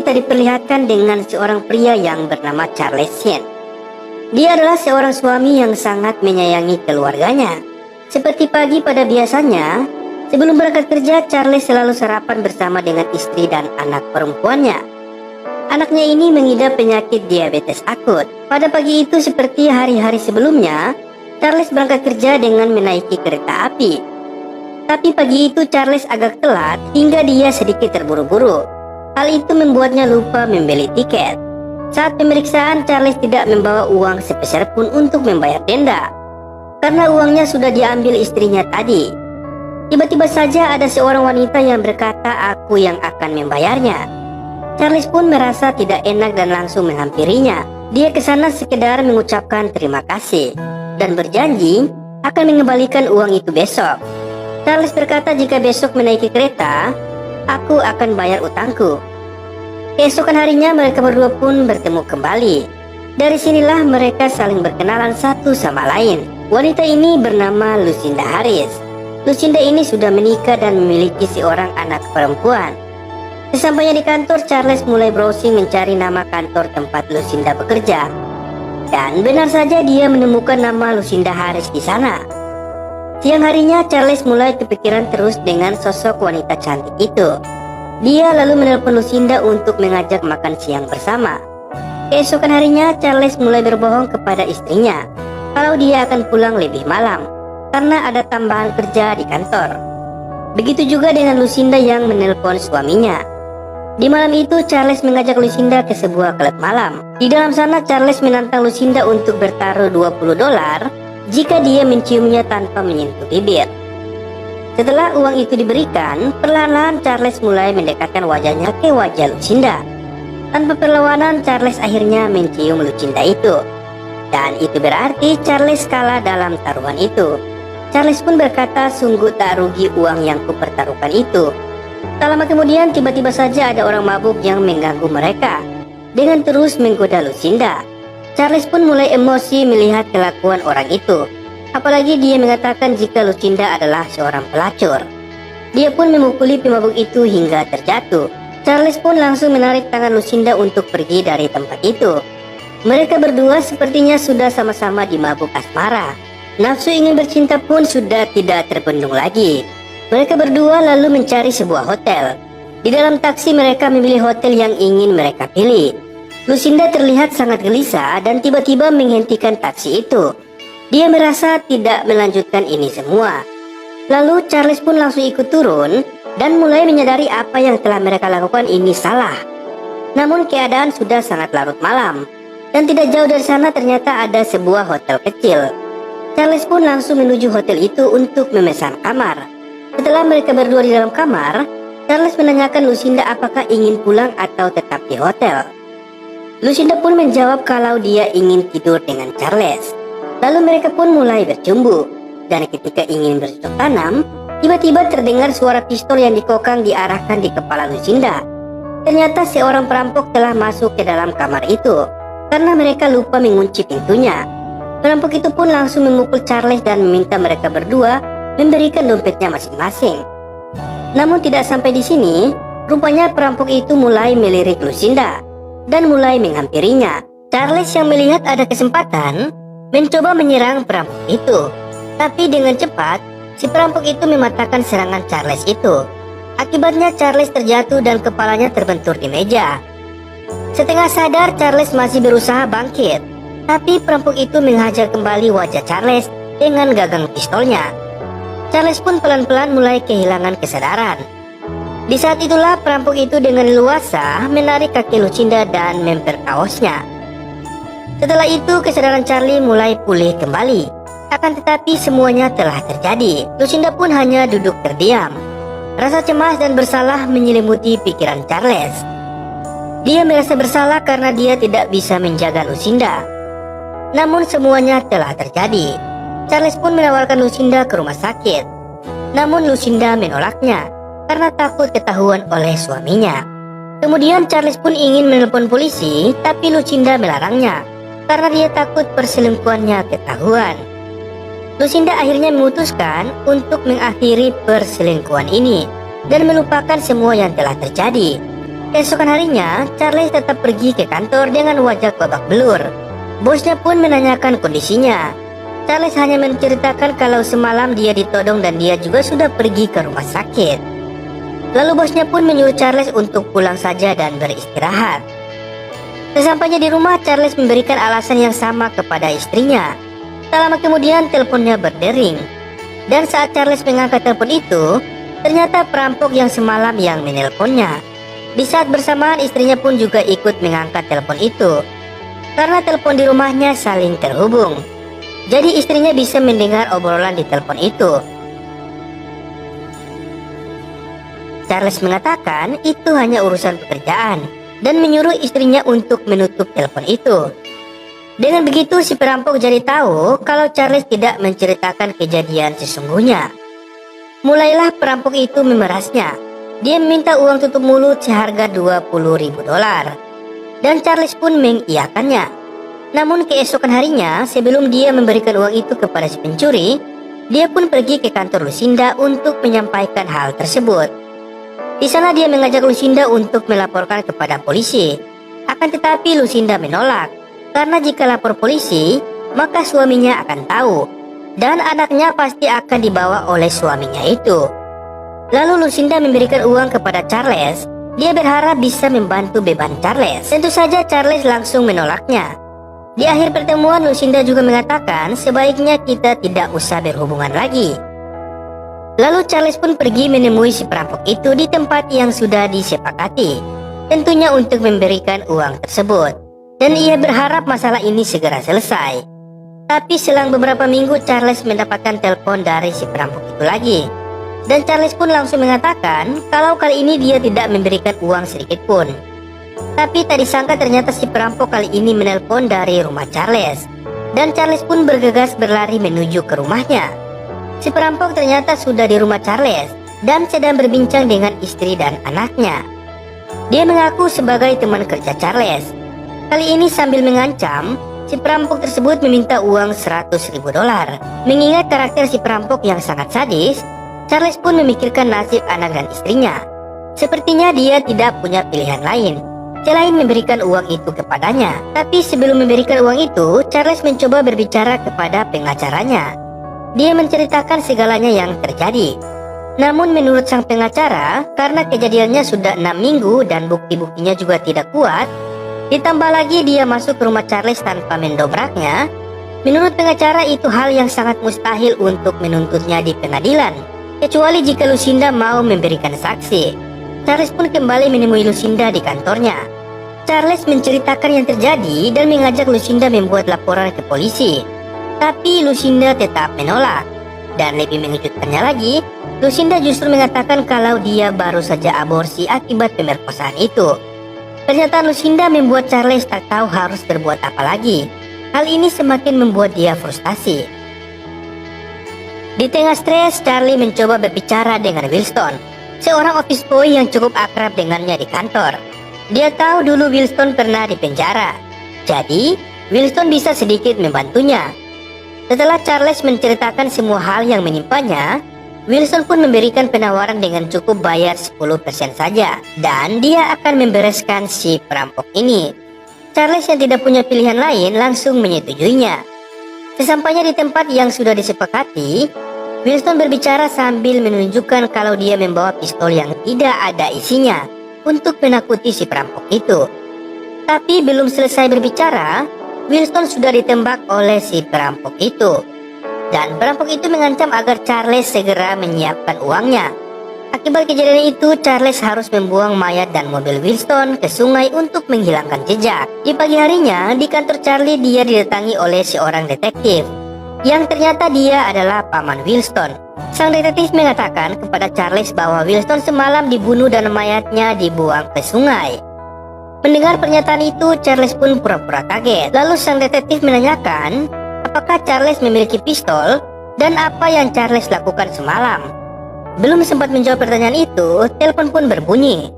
kita diperlihatkan dengan seorang pria yang bernama Charles Sheen. Dia adalah seorang suami yang sangat menyayangi keluarganya. Seperti pagi pada biasanya, sebelum berangkat kerja, Charles selalu sarapan bersama dengan istri dan anak perempuannya. Anaknya ini mengidap penyakit diabetes akut. Pada pagi itu seperti hari-hari sebelumnya, Charles berangkat kerja dengan menaiki kereta api. Tapi pagi itu Charles agak telat hingga dia sedikit terburu-buru. Hal itu membuatnya lupa membeli tiket. Saat pemeriksaan, Charles tidak membawa uang sepeser pun untuk membayar denda, karena uangnya sudah diambil istrinya tadi. Tiba-tiba saja ada seorang wanita yang berkata, "Aku yang akan membayarnya." Charles pun merasa tidak enak dan langsung menghampirinya. Dia ke sana sekedar mengucapkan terima kasih dan berjanji akan mengembalikan uang itu besok. Charles berkata jika besok menaiki kereta, "Aku akan bayar utangku." Keesokan harinya mereka berdua pun bertemu kembali. Dari sinilah mereka saling berkenalan satu sama lain. Wanita ini bernama Lucinda Harris. Lucinda ini sudah menikah dan memiliki seorang anak perempuan. Sesampainya di kantor, Charles mulai browsing mencari nama kantor tempat Lucinda bekerja. Dan benar saja dia menemukan nama Lucinda Harris di sana. Siang harinya Charles mulai kepikiran terus dengan sosok wanita cantik itu. Dia lalu menelpon Lucinda untuk mengajak makan siang bersama. Keesokan harinya Charles mulai berbohong kepada istrinya kalau dia akan pulang lebih malam karena ada tambahan kerja di kantor. Begitu juga dengan Lucinda yang menelpon suaminya. Di malam itu Charles mengajak Lucinda ke sebuah klub malam. Di dalam sana Charles menantang Lucinda untuk bertaruh $20 jika dia menciumnya tanpa menyentuh bibir. Setelah uang itu diberikan, perlahan-lahan Charles mulai mendekatkan wajahnya ke wajah Lucinda. Tanpa perlawanan, Charles akhirnya mencium Lucinda itu. Dan itu berarti Charles kalah dalam taruhan itu. Charles pun berkata, "Sungguh tak rugi uang yang kupertaruhkan itu." Tak lama kemudian tiba-tiba saja ada orang mabuk yang mengganggu mereka dengan terus menggoda Lucinda. Charles pun mulai emosi melihat kelakuan orang itu. Apalagi dia mengatakan jika Lucinda adalah seorang pelacur. Dia pun memukuli pemabuk itu hingga terjatuh. Charles pun langsung menarik tangan Lucinda untuk pergi dari tempat itu. Mereka berdua sepertinya sudah sama-sama dimabuk asmara. Nafsu ingin bercinta pun sudah tidak terbendung lagi. Mereka berdua lalu mencari sebuah hotel. Di dalam taksi mereka memilih hotel yang ingin mereka pilih. Lucinda terlihat sangat gelisah dan tiba-tiba menghentikan taksi itu. Dia merasa tidak melanjutkan ini semua. Lalu Charles pun langsung ikut turun dan mulai menyadari apa yang telah mereka lakukan ini salah. Namun keadaan sudah sangat larut malam dan tidak jauh dari sana ternyata ada sebuah hotel kecil. Charles pun langsung menuju hotel itu untuk memesan kamar. Setelah mereka berdua di dalam kamar, Charles menanyakan Lucinda apakah ingin pulang atau tetap di hotel. Lucinda pun menjawab kalau dia ingin tidur dengan Charles. Lalu mereka pun mulai bercumbu. Dan ketika ingin bercocok tanam, tiba-tiba terdengar suara pistol yang dikokang diarahkan di kepala Lucinda. Ternyata seorang perampok telah masuk ke dalam kamar itu karena mereka lupa mengunci pintunya. Perampok itu pun langsung memukul Charles dan meminta mereka berdua memberikan dompetnya masing-masing. Namun tidak sampai di sini, rupanya perampok itu mulai melirik Lucinda dan mulai menghampirinya. Charles yang melihat ada kesempatan mencoba menyerang perampok itu. Tapi dengan cepat, si perampok itu mematahkan serangan Charles itu. Akibatnya Charles terjatuh dan kepalanya terbentur di meja. Setengah sadar, Charles masih berusaha bangkit. Tapi perampok itu menghajar kembali wajah Charles dengan gagang pistolnya. Charles pun pelan-pelan mulai kehilangan kesadaran. Di saat itulah perampok itu dengan leluasa menarik kaki Lucinda dan memperkaosnya. Setelah itu kesadaran Charlie mulai pulih kembali. Akan tetapi semuanya telah terjadi. Lucinda pun hanya duduk terdiam. Rasa cemas dan bersalah menyelimuti pikiran Charles. Dia merasa bersalah karena dia tidak bisa menjaga Lucinda. Namun semuanya telah terjadi. Charles pun menawarkan Lucinda ke rumah sakit. Namun Lucinda menolaknya karena takut ketahuan oleh suaminya. Kemudian Charles pun ingin menelpon polisi, tapi Lucinda melarangnya karena dia takut perselingkuhannya ketahuan. Lucinda akhirnya memutuskan untuk mengakhiri perselingkuhan ini dan melupakan semua yang telah terjadi. Keesokan harinya, Charles tetap pergi ke kantor dengan wajah babak belur. Bosnya pun menanyakan kondisinya. Charles hanya menceritakan kalau semalam dia ditodong dan dia juga sudah pergi ke rumah sakit. Lalu bosnya pun menyuruh Charles untuk pulang saja dan beristirahat. Sesampainya di rumah, Charles memberikan alasan yang sama kepada istrinya. Tak lama kemudian teleponnya berdering. Dan saat Charles mengangkat telepon itu, ternyata perampok yang semalam yang menelponnya. Di saat bersamaan istrinya pun juga ikut mengangkat telepon itu. Karena telepon di rumahnya saling terhubung. Jadi istrinya bisa mendengar obrolan di telepon itu. Charles mengatakan itu hanya urusan pekerjaan dan menyuruh istrinya untuk menutup telepon itu. Dengan begitu si perampok jadi tahu kalau Charles tidak menceritakan kejadian sesungguhnya. Mulailah perampok itu memerasnya. Dia meminta uang tutup mulut seharga $20.000. Dan Charles pun mengiyakannya. Namun keesokan harinya, sebelum dia memberikan uang itu kepada si pencuri, dia pun pergi ke kantor Lucinda untuk menyampaikan hal tersebut. Di sana dia mengajak Lucinda untuk melaporkan kepada polisi. Akan tetapi Lucinda menolak, karena jika lapor polisi, maka suaminya akan tahu, dan anaknya pasti akan dibawa oleh suaminya itu. Lalu Lucinda memberikan uang kepada Charles. Dia berharap bisa membantu beban Charles. Tentu saja Charles langsung menolaknya. Di akhir pertemuan, Lucinda juga mengatakan sebaiknya kita tidak usah berhubungan lagi. Lalu Charles pun pergi menemui si perampok itu di tempat yang sudah disepakati, tentunya untuk memberikan uang tersebut. Dan ia berharap masalah ini segera selesai. Tapi selang beberapa minggu Charles mendapatkan telepon dari si perampok itu lagi. Dan Charles pun langsung mengatakan kalau kali ini dia tidak memberikan uang sedikit pun. Tapi tak disangka ternyata si perampok kali ini menelpon dari rumah Charles. Dan Charles pun bergegas berlari menuju ke rumahnya. Si perampok ternyata sudah di rumah Charles dan sedang berbincang dengan istri dan anaknya. Dia mengaku sebagai teman kerja Charles. Kali ini sambil mengancam, si perampok tersebut meminta uang $100.000. Mengingat karakter si perampok yang sangat sadis, Charles pun memikirkan nasib anak dan istrinya. Sepertinya dia tidak punya pilihan lain selain memberikan uang itu kepadanya. Tapi sebelum memberikan uang itu, Charles mencoba berbicara kepada pengacaranya. Dia menceritakan segalanya yang terjadi. Namun menurut sang pengacara, karena kejadiannya sudah 6 minggu dan bukti-buktinya juga tidak kuat, ditambah lagi dia masuk ke rumah Charles tanpa mendobraknya, menurut pengacara itu hal yang sangat mustahil untuk menuntutnya di pengadilan. Kecuali jika Lucinda mau memberikan saksi. Charles pun kembali menemui Lucinda di kantornya. Charles menceritakan yang terjadi dan mengajak Lucinda membuat laporan ke polisi. Tapi Lucinda tetap menolak. Dan lebih mengejutkannya lagi, Lucinda justru mengatakan kalau dia baru saja aborsi akibat pemerkosaan itu. Pernyataan Lucinda membuat Charles tak tahu harus berbuat apa lagi. Hal ini semakin membuat dia frustasi. Di tengah stres, Charlie mencoba berbicara dengan Wilston, seorang office boy yang cukup akrab dengannya di kantor. Dia tahu dulu Wilston pernah di penjara, jadi Wilston bisa sedikit membantunya. Setelah Charles menceritakan semua hal yang menimpanya, Wilston pun memberikan penawaran dengan cukup bayar 10% saja, dan dia akan membereskan si perampok ini. Charles yang tidak punya pilihan lain langsung menyetujuinya. Sesampainya di tempat yang sudah disepakati, Wilston berbicara sambil menunjukkan kalau dia membawa pistol yang tidak ada isinya untuk menakuti si perampok itu. Tapi belum selesai berbicara, Wilston sudah ditembak oleh si perampok itu. Dan perampok itu mengancam agar Charles segera menyiapkan uangnya. Akibat kejadian itu, Charles harus membuang mayat dan mobil Wilston ke sungai untuk menghilangkan jejak. Di pagi harinya, di kantor Charlie dia didatangi oleh seorang detektif, yang ternyata dia adalah paman Wilston. Sang detektif mengatakan kepada Charles bahwa Wilston semalam dibunuh dan mayatnya dibuang ke sungai. Mendengar pernyataan itu, Charles pun pura-pura kaget. Lalu sang detektif menanyakan apakah Charles memiliki pistol dan apa yang Charles lakukan semalam. Belum sempat menjawab pertanyaan itu, telepon pun berbunyi.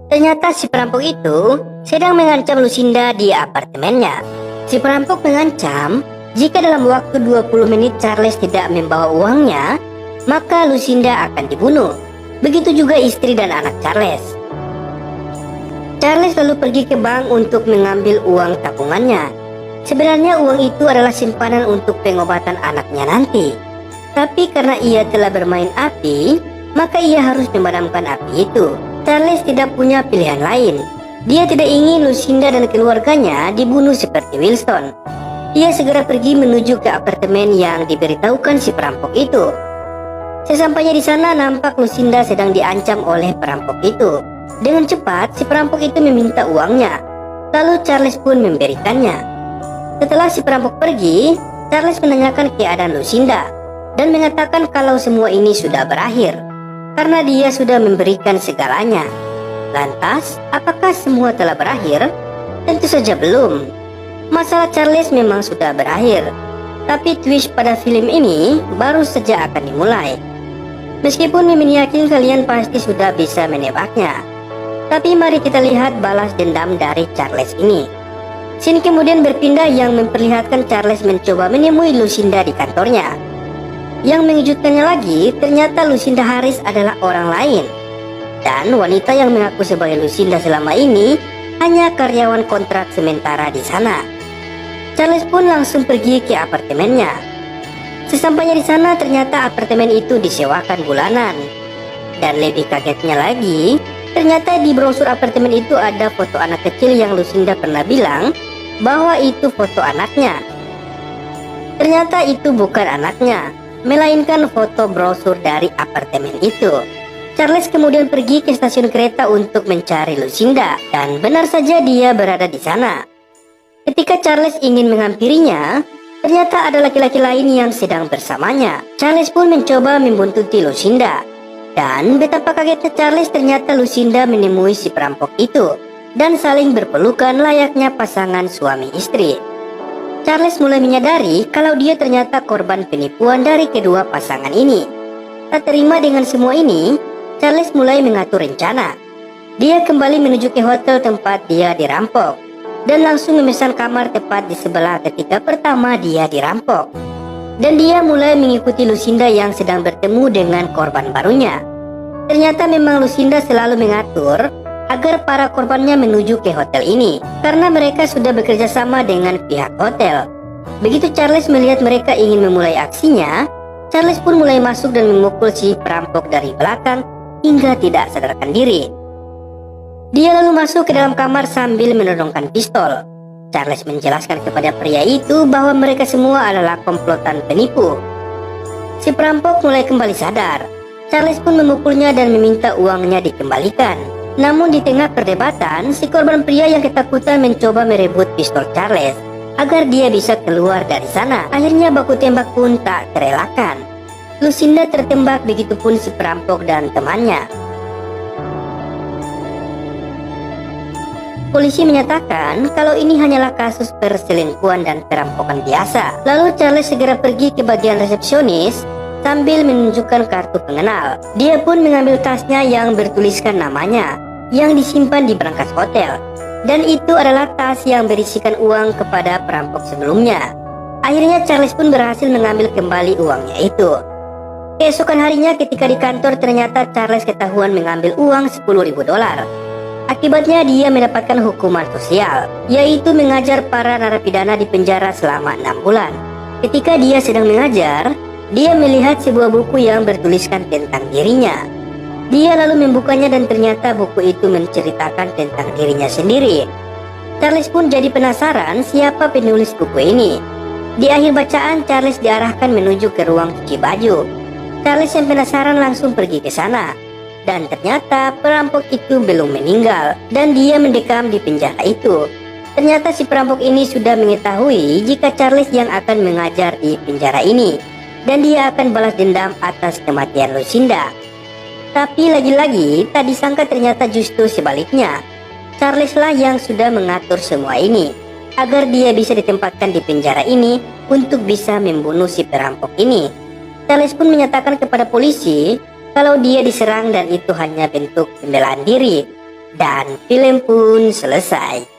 Ternyata si perampok itu sedang mengancam Lucinda di apartemennya. Si perampok mengancam jika dalam waktu 20 menit Charles tidak membawa uangnya, maka Lucinda akan dibunuh. Begitu juga istri dan anak Charles. Charles lalu pergi ke bank untuk mengambil uang tabungannya. Sebenarnya uang itu adalah simpanan untuk pengobatan anaknya nanti. Tapi karena ia telah bermain api, maka ia harus memadamkan api itu. Charles tidak punya pilihan lain. Dia tidak ingin Lucinda dan keluarganya dibunuh seperti Wilson. Dia segera pergi menuju ke apartemen yang diberitahukan si perampok itu. Sesampainya di sana, nampak Lucinda sedang diancam oleh perampok itu. Dengan cepat, si perampok itu meminta uangnya. Lalu Charles pun memberikannya. Setelah si perampok pergi, Charles menanyakan keadaan Lucinda dan mengatakan kalau semua ini sudah berakhir karena dia sudah memberikan segalanya. Lantas, apakah semua telah berakhir? Tentu saja belum. Masalah Charles memang sudah berakhir, tapi twist pada film ini baru saja akan dimulai. Meskipun Mimin yakin kalian pasti sudah bisa menebaknya, tapi mari kita lihat balas dendam dari Charles ini. Scene kemudian berpindah yang memperlihatkan Charles mencoba menemui Lucinda di kantornya. Yang mengejutkannya lagi, ternyata Lucinda Harris adalah orang lain. Dan wanita yang mengaku sebagai Lucinda selama ini hanya karyawan kontrak sementara di sana. Charles pun langsung pergi ke apartemennya. Sesampainya di sana, ternyata apartemen itu disewakan bulanan. Dan lebih kagetnya lagi, ternyata di brosur apartemen itu ada foto anak kecil yang Lucinda pernah bilang bahwa itu foto anaknya. Ternyata itu bukan anaknya, melainkan foto brosur dari apartemen itu. Charles kemudian pergi ke stasiun kereta untuk mencari Lucinda, dan benar saja dia berada di sana. Ketika Charles ingin menghampirinya, ternyata ada laki-laki lain yang sedang bersamanya. Charles pun mencoba membuntuti Lucinda. Dan betapa kagetnya Charles, ternyata Lucinda menemui si perampok itu dan saling berpelukan layaknya pasangan suami istri. Charles mulai menyadari kalau dia ternyata korban penipuan dari kedua pasangan ini. Tak terima dengan semua ini, Charles mulai mengatur rencana. Dia kembali menuju ke hotel tempat dia dirampok dan langsung memesan kamar tepat di sebelah ketika pertama dia dirampok. Dan dia mulai mengikuti Lucinda yang sedang bertemu dengan korban barunya. Ternyata memang Lucinda selalu mengatur agar para korbannya menuju ke hotel ini karena mereka sudah bekerja sama dengan pihak hotel. Begitu Charles melihat mereka ingin memulai aksinya, Charles pun mulai masuk dan memukul si perampok dari belakang hingga tidak sadarkan diri. Dia lalu masuk ke dalam kamar sambil menodongkan pistol. Charles menjelaskan kepada pria itu bahwa mereka semua adalah komplotan penipu. Si perampok mulai kembali sadar. Charles pun memukulnya dan meminta uangnya dikembalikan. Namun di tengah perdebatan, si korban pria yang ketakutan mencoba merebut pistol Charles agar dia bisa keluar dari sana. Akhirnya baku tembak pun tak terelakkan. Lucinda tertembak, begitupun si perampok dan temannya. Polisi menyatakan kalau ini hanyalah kasus perselingkuhan dan perampokan biasa. Lalu Charles segera pergi ke bagian resepsionis sambil menunjukkan kartu pengenal. Dia pun mengambil tasnya yang bertuliskan namanya yang disimpan di berangkas hotel. Dan itu adalah tas yang berisikan uang kepada perampok sebelumnya. Akhirnya Charles pun berhasil mengambil kembali uangnya itu. Keesokan harinya ketika di kantor, ternyata Charles ketahuan mengambil uang $10.000. Akibatnya dia mendapatkan hukuman sosial, yaitu mengajar para narapidana di penjara selama 6 bulan. Ketika dia sedang mengajar, dia melihat sebuah buku yang bertuliskan tentang dirinya. Dia lalu membukanya dan ternyata buku itu menceritakan tentang dirinya sendiri. Charles pun jadi penasaran siapa penulis buku ini. Di akhir bacaan, Charles diarahkan menuju ke ruang cuci baju. Charles yang penasaran langsung pergi ke sana. Dan ternyata perampok itu belum meninggal dan dia mendekam di penjara itu. Ternyata si perampok ini sudah mengetahui jika Charles yang akan mengajar di penjara ini, dan dia akan balas dendam atas kematian Lucinda. Tapi lagi-lagi tak disangka ternyata justru sebaliknya. Charles lah yang sudah mengatur semua ini agar dia bisa ditempatkan di penjara ini untuk bisa membunuh si perampok ini. Charles pun menyatakan kepada polisi kalau dia diserang dan itu hanya bentuk pembelaan diri. Dan film pun selesai.